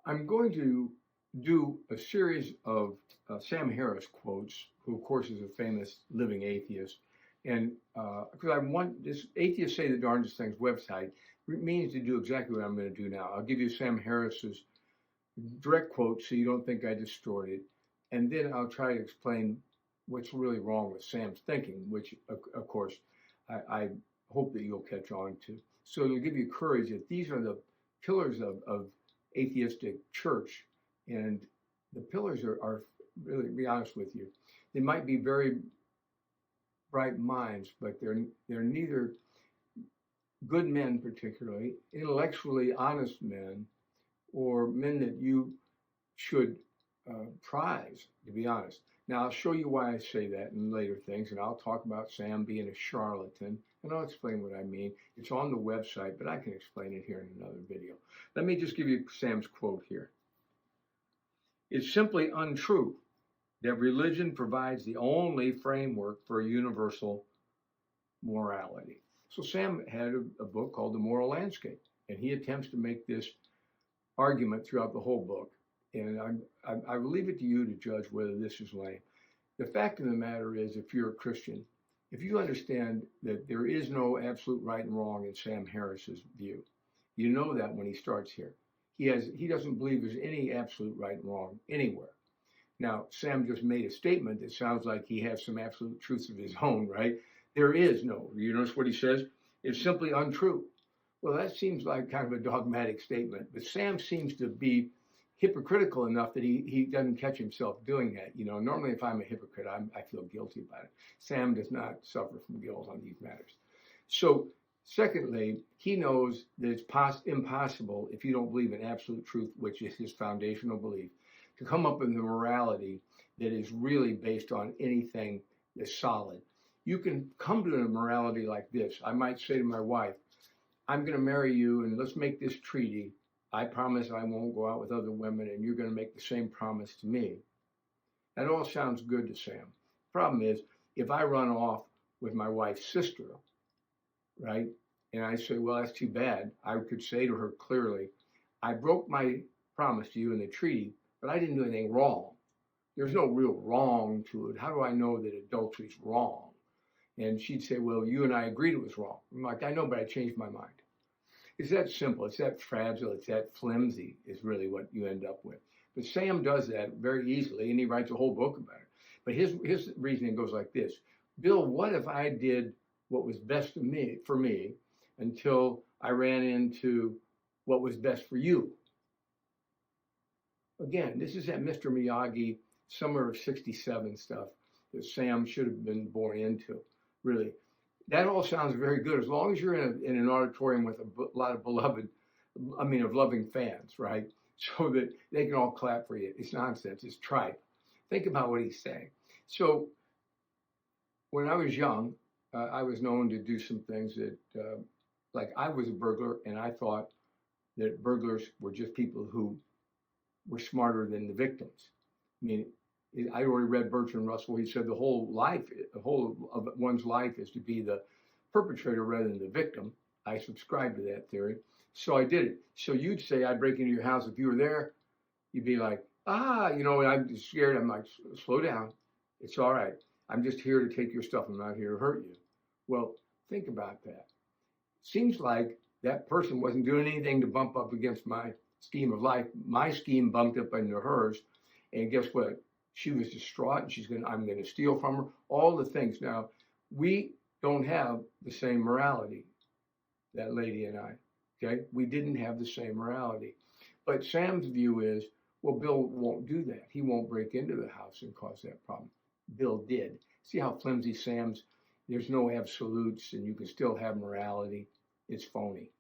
I'm going to do a series of Sam Harris quotes, who of course is a famous living atheist. And because I want this Atheists Say the Darndest Things website means to do exactly what I'm going to do now. I'll give you Sam Harris's direct quote so you don't think I distorted. And then I'll try to explain what's really wrong with Sam's thinking, which of course I hope that you'll catch on to. So it'll give you courage that these are the pillars of atheistic church. And the pillars are really, to be honest with you, they might be very bright minds, but they're neither good men, particularly intellectually honest men, or men that you should prize, to be honest. Now, I'll show you why I say that in later things, and I'll talk about Sam being a charlatan, and I'll explain what I mean. It's on the website, but I can explain it here in another video. Let me just give you Sam's quote here. It's simply untrue that religion provides the only framework for universal morality. So Sam had a book called The Moral Landscape, and he attempts to make this argument throughout the whole book. And I will leave it to you to judge whether this is lame. The fact of the matter is, if you're a Christian, if you understand that there is no absolute right and wrong in Sam Harris's view, you know that when he starts here. He doesn't believe there's any absolute right and wrong anywhere. Now, Sam just made a statement that sounds like he has some absolute truths of his own, right? There is no. You notice what he says? It's simply untrue. Well, that seems like kind of a dogmatic statement, but Sam seems to be hypocritical enough that he doesn't catch himself doing that. You know, normally if I'm a hypocrite, I feel guilty about it. Sam does not suffer from guilt on these matters. So, secondly, he knows that it's impossible, if you don't believe in absolute truth, which is his foundational belief, to come up with a morality that is really based on anything that's solid. You can come to a morality like this. I might say to my wife, I'm going to marry you and let's make this treaty. I promise I won't go out with other women and you're going to make the same promise to me. That all sounds good to Sam. Problem is, if I run off with my wife's sister, right, and I say, well, that's too bad, I could say to her clearly, I broke my promise to you in the treaty, but I didn't do anything wrong. There's no real wrong to it. How do I know that adultery is wrong? And she'd say, well, you and I agreed it was wrong. I'm like, I know, but I changed my mind. It's that simple. It's that fragile. It's that flimsy is really what you end up with. But Sam does that very easily, and he writes a whole book about it. But his reasoning goes like this. Bill, what if I did what was best for me until I ran into what was best for you? Again, this is that Mr. Miyagi summer of '67 stuff that Sam should have been born into, really. That all sounds very good as long as you're in an auditorium with a lot of of loving fans, right? So that they can all clap for you. It's nonsense. It's tripe. Think about what he's saying. So when I was young, I was known to do some things that, like I was a burglar, and I thought that burglars were just people who were smarter than the victims. I mean, I already read Bertrand Russell. He said the whole of one's life is to be the perpetrator rather than the victim. I subscribe to that theory. So I did it. So you'd say I'd break into your house. If you were there, you'd be like, and I'm scared. I'm like, slow down. It's all right. I'm just here to take your stuff. I'm not here to hurt you. Well, think about that. Seems like that person wasn't doing anything to bump up against my scheme of life. My scheme bumped up into hers. And guess what? She was distraught, and I'm going to steal from her, all the things. Now, we don't have the same morality, that lady and I, okay? We didn't have the same morality. But Sam's view is, well, Bill won't do that. He won't break into the house and cause that problem. Bill did. See how flimsy there's no absolutes and you can still have morality. It's phony.